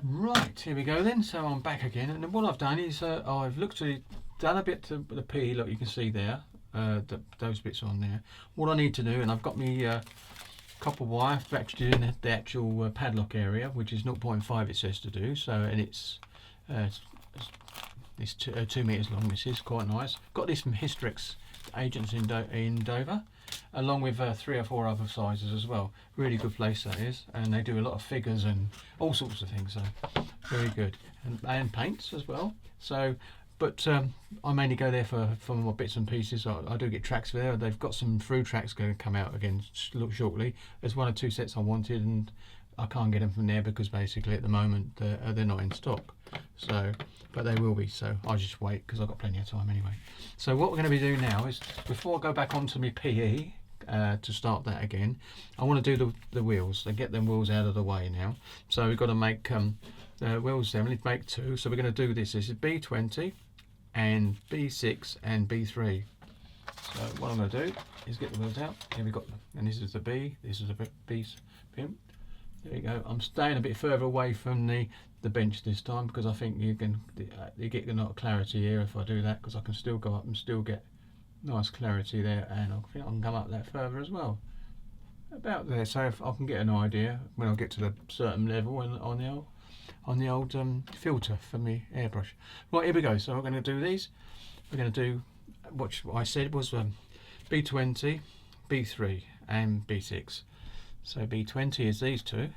Right, here we go then. So I'm back again, and what I've done is I've done a bit to the P, like you can see there, those bits on there. What I need to do, and I've got me copper wire for actually doing the actual padlock area, which is 0.5 it says to do. So, and it's 2 meters long. This is quite nice. Got this from Hystrix agents in Dover, along with 3 or 4 other sizes as well. Really good place that is, and they do a lot of figures and all sorts of things. So very good, and paints as well. So, but I mainly go there for my bits and pieces. I do get tracks there. They've got some through tracks going to come out again shortly. There's 1 or 2 sets I wanted, and I can't get them from there because basically at the moment they're not in stock. So, but they will be. So I'll just wait because I've got plenty of time anyway. So what we're going to be doing now is, before I go back onto my PE to start that again, I want to do the wheels. So get them wheels out of the way now. So we've got to make wheels there. We need to make 2. So we're going to do this. This is B20 and B6 and B3. So what I'm going to do is get the wheels out. Here we got them. And this is the B. This is the B pin. There you go. I'm staying a bit further away from the bench this time because I think you get a lot of clarity here if I do that, because I can still go up and still get nice clarity there, and I think I can come up that further as well. About there, so if I can get an idea when I get to the certain level on the old filter for my airbrush. Right, here we go. So we're going to do these. We're going to do what I said was B20, B3 and B6. So B20 is these 2.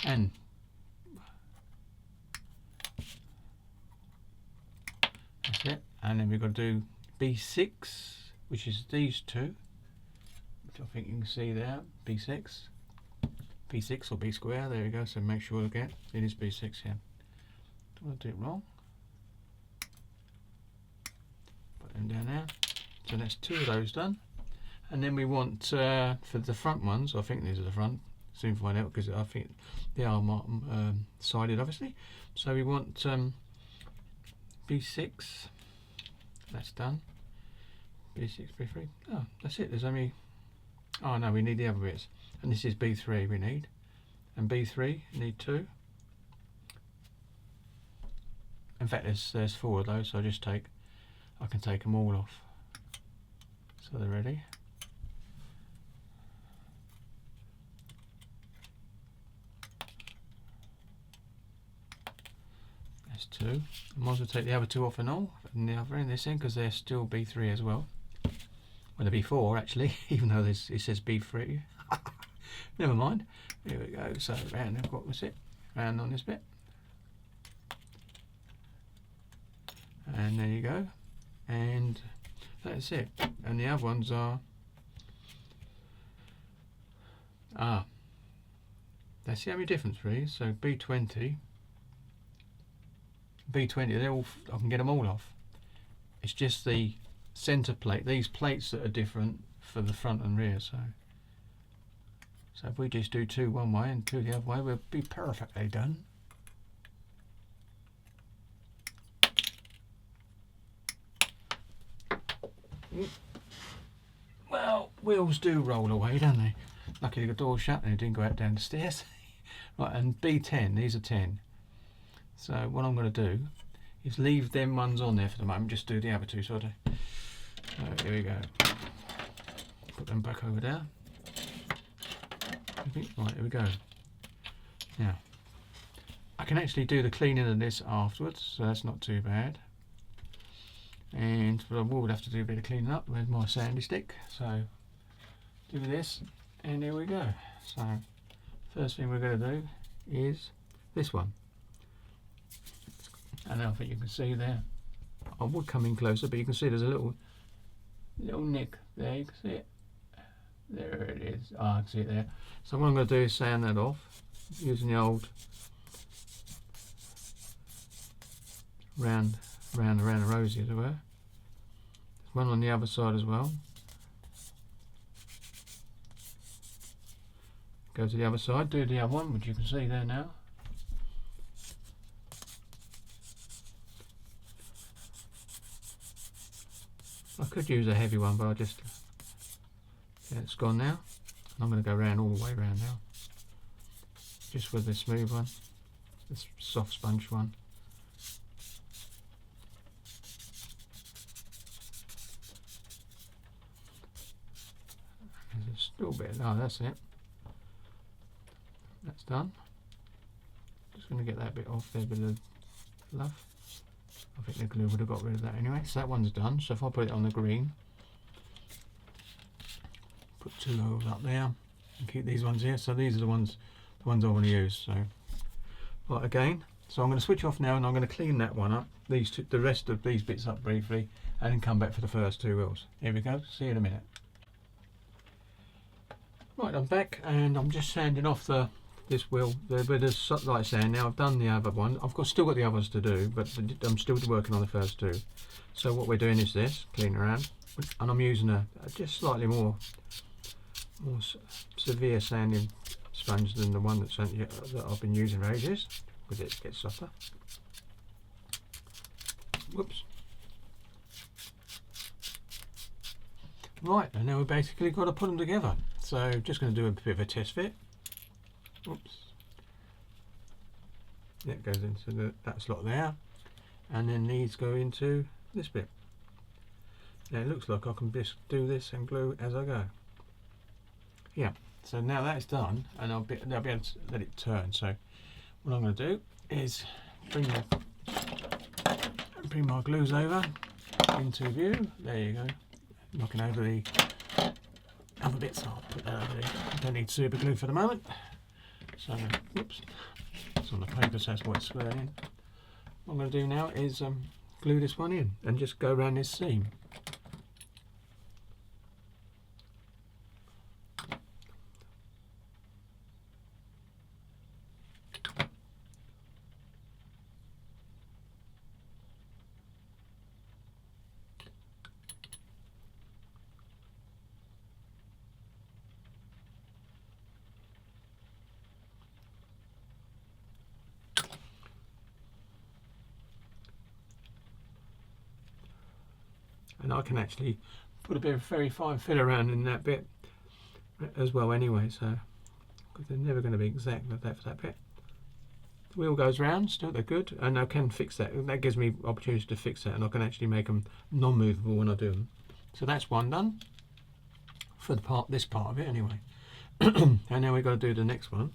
And that's it. And then we've got to do B6, which is these 2, which I think you can see there. B6 or B square. There we go. So make sure again it is B6 here. Don't want to do it wrong. Put them down there. So that's 2 of those done. And then we want for the front ones. I think these are the front. Soon find out because I think they are sided, obviously. So we want B6. That's done. B6, B3. Oh, that's it. There's only. Oh no, we need the other bits. And this is B3 we need. And B3 need 2. In fact, there's 4 of those. So I can take them all off. So they're ready. That's 2. I might as well take the other 2 off and all, and the other in this end, because they're still B3 as well. Well, they're B4 actually, even though it says B3. Never mind. Here we go. So round, what was it? Round on this bit. And there you go. And that's it. And the other ones are that's the only difference really. So B20, they're all, I can get them all off. It's just the center plate, these plates that are different for the front and rear. So if we just do 2 one way and 2 the other way, we'll be perfectly done. Well, wheels do roll away, don't they? Luckily the door's shut and it didn't go out down the stairs. Right, and B10, these are 10. So what I'm going to do is leave them ones on there for the moment, just do the other 2 sort of. So here we go. Put them back over there. Right, here we go. Now, I can actually do the cleaning of this afterwards, so that's not too bad. And but I would have to do a bit of cleaning up with my sandy stick. So do this, and here we go. So first thing we're going to do is this one. And I think you can see there. I would come in closer, but you can see there's a little nick there. You can see it. There it is. I can see it there. So what I'm going to do is sand that off using the old round the rosy, as it were. There's one on the other side as well. Go to the other side, do the other one, which you can see there now. I could use a heavy one, but I just, yeah, it's gone now. I'm going to go round all the way around now, just with the smooth one, this soft sponge one. There's still a bit, oh that's it, that's done. Just going to get that bit off there, bit of fluff. I think the glue would have got rid of that anyway. So that one's done. So if I put it on the green, put 2 holes up there and keep these ones here. So these are the ones I want to use. So right, again, so I'm going to switch off now and I'm going to clean that one up, these two, the rest of these bits up briefly, and then come back for the first 2 wheels. Here we go, see you in a minute. Right, I'm back and I'm just sanding off this wheel, the bit of light sand. Now I've done the other one, still got the others to do, but I'm still working on the first 2. So what we're doing is this, clean around, and I'm using a just slightly more severe sanding sponge than the one that I've been using for ages, because it gets softer. Whoops. Right, and now we've basically got to put them together. So just going to do a bit of a test fit. Oops. That goes into that slot there, and then these go into this bit. Now it looks like I can just do this and glue as I go. Yeah, so now that's done, and I'll be able to let it turn. So what I'm going to do is bring my glues over into view. There you go. Knocking over the other bits. I'll put that over there. I don't need super glue for the moment. So, whoops, it's on the paper, so that's why it's squared in. What I'm going to do now is glue this one in and just go around this seam. And I can actually put a bit of very fine fill around in that bit as well anyway, so because they're never going to be exact like that for that bit. The wheel goes round, still they're good, and I can fix that. That gives me opportunity to fix that, and I can actually make them non-movable when I do them. So that's one done for this part of it anyway. And now we've got to do the next one,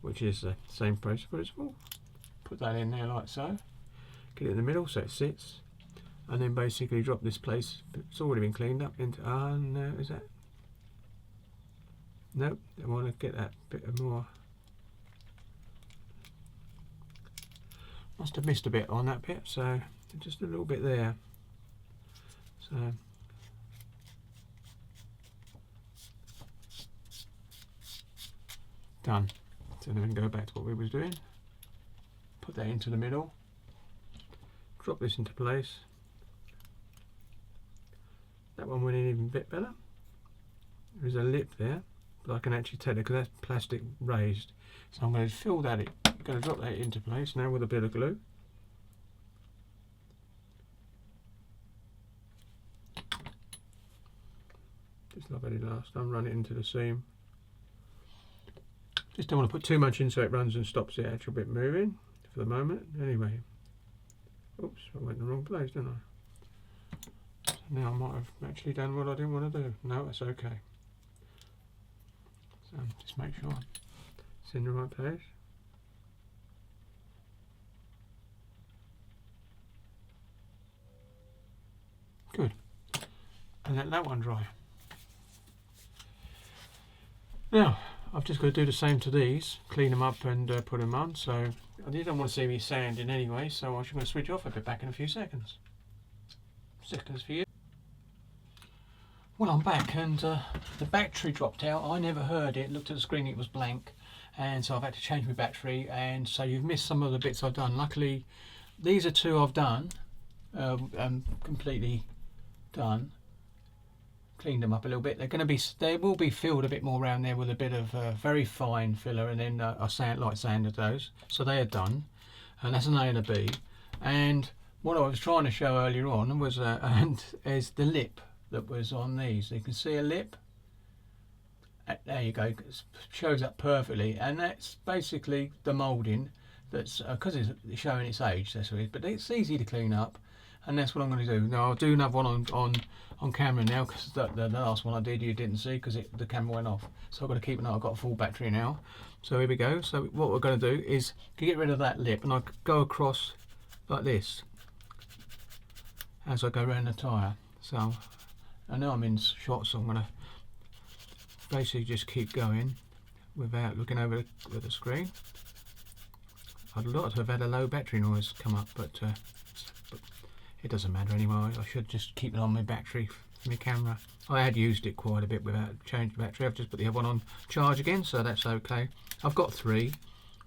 which is the same principle. Put that in there like so, get it in the middle so it sits. And then basically drop this place. It's already been cleaned up into. No, is that? Nope. I want to get that bit of more. Must have missed a bit on that bit, so just a little bit there. So done. So then we can go back to what we was doing. Put that into the middle. Drop this into place. That one went in even a bit better. There's a lip there, but I can actually tell it because that's plastic raised. So I'm going to fill that in. I'm going to drop that into place now with a bit of glue. Just like I did last time, run it into the seam. Just don't want to put too much in so it runs and stops the actual bit moving for the moment. Anyway, oops, I went in the wrong place, didn't I? Now I might have actually done what I didn't want to do. No, it's okay. So just make sure it's in the right place. Good. And let that one dry. Now I've just got to do the same to these, clean them up and put them on. So you don't want to see me sanding anyway, so I'm just going to switch off. I'll be back in a few seconds. Seconds for you. Well, I'm back, and the battery dropped out. I never heard it. Looked at the screen, it was blank, and so I've had to change my battery. And so you've missed some of the bits I've done. Luckily, these are 2 I've done, completely done. Cleaned them up a little bit. They will be filled a bit more around there with a bit of very fine filler, and then I light sanded those, so they are done. And that's an A and a B. And what I was trying to show earlier on was is the lip that was on these. You can see a lip. There you go. It shows up perfectly, and that's basically the moulding. That's because it's showing its age. That's what it is. But it's easy to clean up, and that's what I'm going to do. Now I'll do another one on camera now, because the last one I did you didn't see because the camera went off. So I've got to keep it on. I've got a full battery now. So here we go. So what we're going to do is to get rid of that lip, and I go across like this as I go around the tyre. So I know I'm in shot, so I'm going to basically just keep going without looking over the screen. I'd like to have had a low battery noise come up, but it doesn't matter anymore. I should just keep it on my battery for my camera. I had used it quite a bit without changing the battery. I've just put the other one on charge again, so that's okay. I've got 3,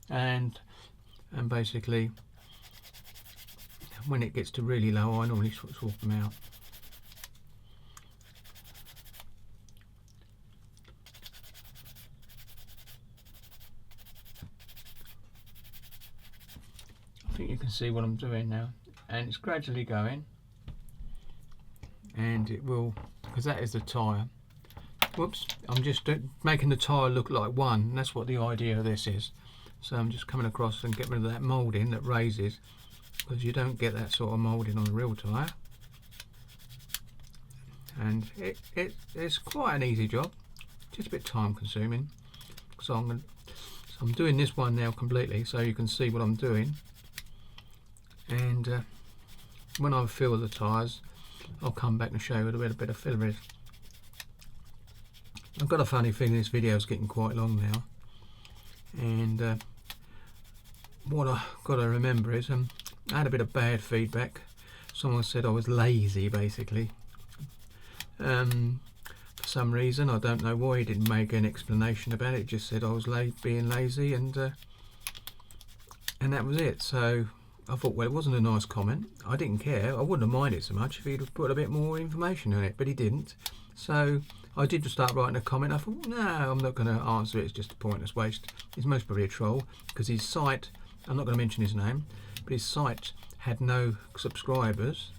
and basically when it gets to really low, I normally swap them out. I think you can see what I'm doing now, and it's gradually going, and it will, because that is the tyre. Whoops, I'm just making the tyre look like one, and that's what the idea of this is. So I'm just coming across and getting rid of that moulding that raises, because you don't get that sort of moulding on a real tyre. And it's quite an easy job, just a bit time consuming. So I'm doing this one now completely, so you can see what I'm doing. And when I fill the tyres, I'll come back and show you where a bit of filler is. I've got a funny feeling this video is getting quite long now, and what I've got to remember is I had a bit of bad feedback. Someone said I was lazy, basically. For some reason, I don't know why, he didn't make an explanation about it. Just said I was being lazy, and that was it. So I thought, well, it wasn't a nice comment. I didn't care. I wouldn't have minded so much if he'd have put a bit more information on it, but he didn't. So I did start writing a comment. I thought, no, I'm not going to answer it. It's just a pointless waste. He's most probably a troll, because his site, I'm not going to mention his name, but his site had no subscribers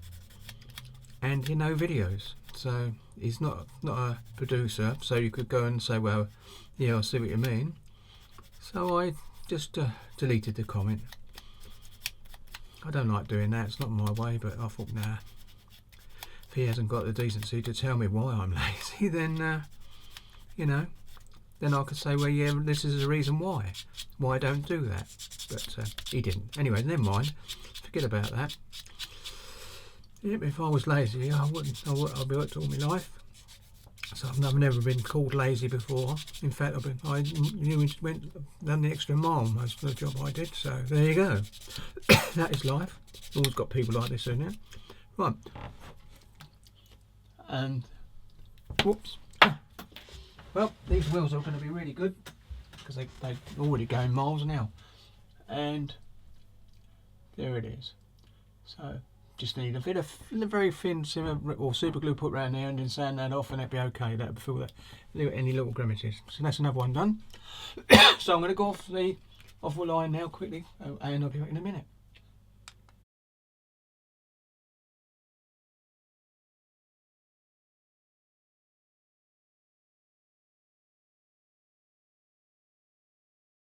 and no videos. So he's not a producer. So you could go and say, well, yeah, I see what you mean. So I just deleted the comment. I don't like doing that. It's not my way, but I thought, nah. If he hasn't got the decency to tell me why I'm lazy, then you know, then I could say, well, yeah, this is the reason why I don't do that. But he didn't. Anyway, never mind. Forget about that. Yeah, if I was lazy, I wouldn't. I've worked all my life, so I've never been called lazy before. In fact, I done the extra mile most of the job I did. So there you go. That is life. Always got people like this in there. Right. And whoops. Well, these wheels are going to be really good, because they're already going miles an hour. And there it is. So just need a bit of very thin super glue put around there, and then sand that off, and that'd be okay. That'll fill that any little grimaces. So that's another one done. So I'm going to go off the line now quickly, and I'll be back in a minute.